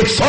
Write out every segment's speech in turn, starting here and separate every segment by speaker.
Speaker 1: 100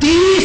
Speaker 1: 30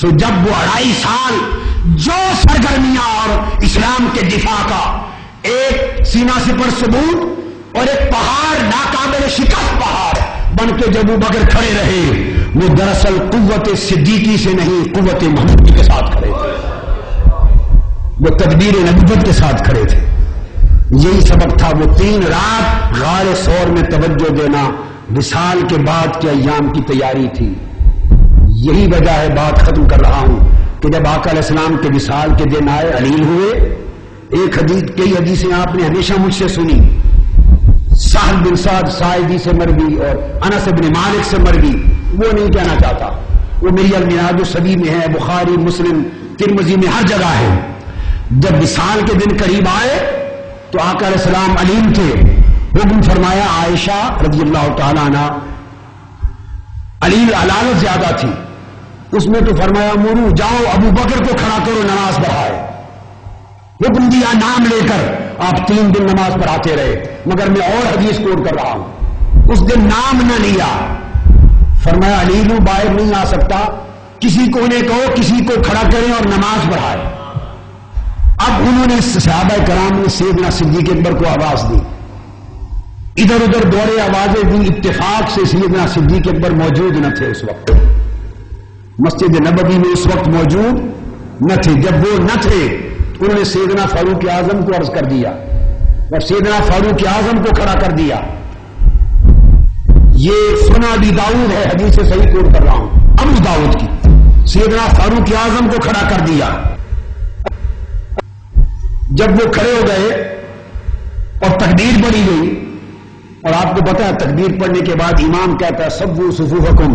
Speaker 1: سو جب وہ 2.5 سال جو سرگرمیاں اور اسلام کے دفاع کا ایک سینہ سپر ثبوت اور ایک پہاڑ ناقابل شکست پہاڑ بن کے جب ابو بکر کھڑے رہے، وہ دراصل قوت صدیقی سے نہیں، قوت محمدی کے ساتھ کھڑے تھے، وہ تدبیر نبوت کے ساتھ کھڑے تھے۔ یہی سبق تھا وہ 3 رات غار ثور میں توجہ دینا وصال کے بعد کے ایام کی تیاری تھی۔ یہی وجہ ہے، بات ختم کر رہا ہوں، کہ جب آقا علیہ السلام کے وصال کے دن آئے، علیل ہوئے، ایک حدیث، کئی حدیثیں آپ نے ہمیشہ مجھ سے سنی، سہل بن سعد ساعدی سے مروی اور انس بن مالک سے مروی، وہ نہیں کہنا چاہتا، وہ میری المنہاج الصبی میں ہے، بخاری، مسلم، ترمذی میں ہر جگہ ہے۔ جب وصال کے دن قریب آئے تو آقا علیہ السلام علیم تھے، حکم فرمایا، عائشہ رضی اللہ تعالیٰ عنہ علیل علالت زیادہ تھی، اس میں تو فرمایا مرو، جاؤ ابو بکر کو کھڑا کرو نماز پڑھائے، حکم دیا نام لے کر، آپ 3 دن نماز پڑھاتے رہے، مگر میں اور حدیث کوٹ کر رہا ہوں، اس دن نام نہ لیا، فرمایا علیل باہر نہیں آ سکتا، کسی کو نے کہو کسی کو کھڑا کریں اور نماز پڑھائے۔ اب انہوں نے صحابہ کرام نے سیدنا صدیق اکبر کو آواز دی، ادھر ادھر دوڑے آوازیں دی، اتفاق سے سیدنا صدیق اکبر موجود نہ تھے اس وقت، مسجد نبوی میں اس وقت موجود نہ تھے۔ جب وہ نہ تھے تو انہوں نے سیدنا فاروق اعظم کو عرض کر دیا اور سیدنا فاروق اعظم کو کھڑا کر دیا۔ یہ سنن ابی داؤد ہے، حدیث سے صحیح کوٹ کر رہا ہوں، ابو داؤد کی، سیدنا فاروق اعظم کو کھڑا کر دیا۔ جب وہ کھڑے ہو گئے اور تکبیر پڑھی گئی، اور آپ کو پتا ہے تکبیر پڑھنے کے بعد امام کہتا ہے سووا صفوفکم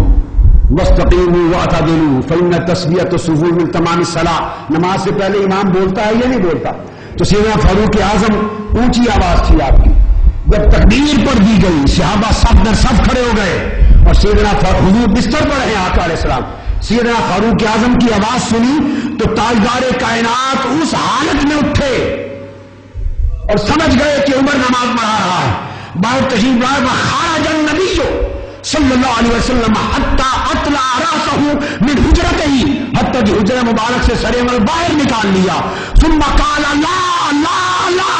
Speaker 1: واستقیموا واعتدلوا فإن تسویۃ الصفوف من تمام الصلاۃ، نماز سے پہلے امام بولتا ہے یا نہیں بولتا؟ تو سیدنا فاروق اعظم اونچی آواز تھی آپ کی، جب تکبیر پڑھ دی گئی صحابہ سب در سب کھڑے ہو گئے، اور سیدنا حضور بستر پر ہیں آقا علیہ السلام، سیدنا فاروق اعظم کی آواز سنی تو تاجدار کائنات اس حالت میں اٹھے اور سمجھ گئے کہ عمر نماز پڑھا رہا ہے، باہر تشریف لائے، وخرج النبی صلی اللہ علیہ وسلم حتی اطلع راسہ من حجرتہ، حتی کہ حجرہ مبارک سے سر عمر باہر نکال لیا، ثم قال لا لا لا،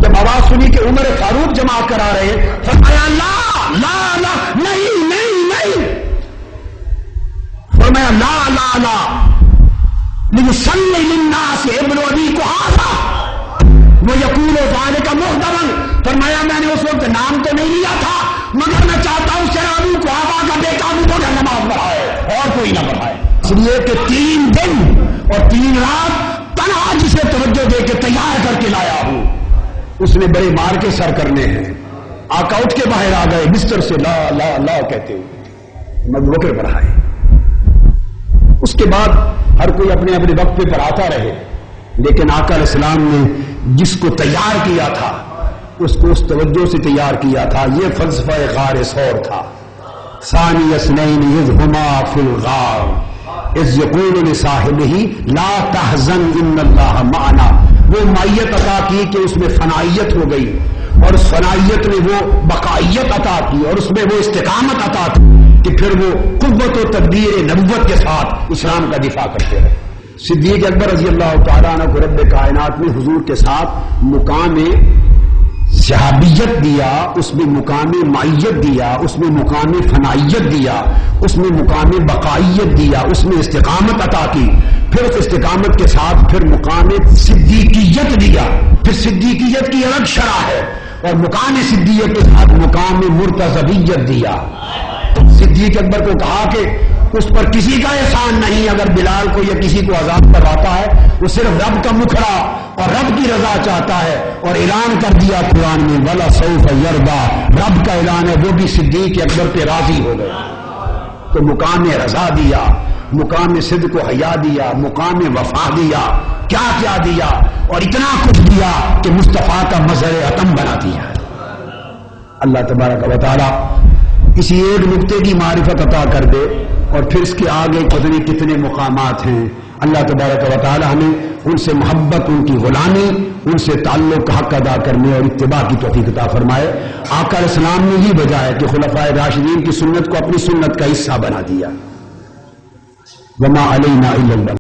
Speaker 1: جب آواز سنی کہ عمر فاروق جمع کرا رہے، فرمایا لا لا لا، نہیں نہیں نہیں، فرمایا لا لا لا لِيُصَلِّ لِلنَّاسِ ابن ابی قحافہ وَيَقُولُ ذَلِكَ مُحْتَمًا، فرمایا میں نے اس وقت نام تو نہیں لیا تھا، مگر میں چاہتا ہوں شرع ابو قحافہ کا بیٹا ابو بکر نماز پڑھائے اور کوئی نہ پڑھائے، اس لیے کہ 3 دن اور 3 رات تنہا جسے توجہ دے کے تیار کر کے لایا ہوں، اس نے بڑے مار کے سر کرنے ہیں۔ آقا اٹھ کے باہر آ گئے بستر سے، لا لا لا کہتے ہوئے، ابو بکر پڑھائے۔ اس کے بعد ہر کوئی اپنے اپنے وقت پہ پڑھاتا رہے، لیکن آقا علیہ السلام نے جس کو تیار کیا تھا اس کو اس توجہ سے تیار کیا تھا، یہ فلسفہ غار ثور تھا۔ ثانی اثنین اذ ہما فی الغار اذ یقول لصاحبہ لا تحزن ان اللہ معنا، وہ مائیت عطا کی کہ اس میں فنائیت ہو گئی، اور اس فنائیت نے وہ بقائیت عطا کی، اور اس میں وہ استقامت عطا کی کہ پھر وہ قوت و تدبیر نبوت کے ساتھ اسلام کا دفاع کرتے رہے۔ صدیق اکبر رضی اللہ تعالیٰ عنہ کو رب کائنات نے حضور کے ساتھ مقام صحابیت دیا، اس میں مقام معیت دیا، اس میں مقام فنائیت دیا، اس میں مقام بقائیت دیا، اس میں استقامت عطا کی، پھر اس استقامت کے ساتھ پھر مقام صدیقیت دیا، پھر صدیقیت کی الگ شرح ہے، اور مقام صدیقیت کے ساتھ مقام مرتضویت دیا۔ صدیق اکبر کو کہا کہ اس پر کسی کا احسان نہیں، اگر بلال کو یا کسی کو عذاب کرواتا ہے وہ صرف رب کا مکھڑا اور رب کی رضا چاہتا ہے، اور اعلان کر دیا قرآن میں وَلَسَوْفَ يَرْضَىٰ، رب کا اعلان ہے، وہ بھی صدیق اکبر پہ راضی ہو گئے۔ تو مقام رضا دیا، مقام صدق و حیا دیا، مقام وفا دیا، کیا کیا دیا، اور اتنا کچھ دیا کہ مصطفیٰ کا مظہر عتم بنا دیا۔ اللہ تبارک و تعالی کسی ایک نقطے کی معرفت عطا کر دے، اور پھر اس کے آگے پتہ نہیں کتنے مقامات ہیں، اللہ تبارک و تعالی ہمیں ان سے محبت، ان کی غلامی، ان سے تعلق کا حق ادا کرنے اور اتباع کی توفیق عطا فرمائے۔ آقا علیہ السلام نے ہی وجہ ہے کہ خلفائے راشدین کی سنت کو اپنی سنت کا حصہ بنا دیا۔ وما علینا الا البلاغ۔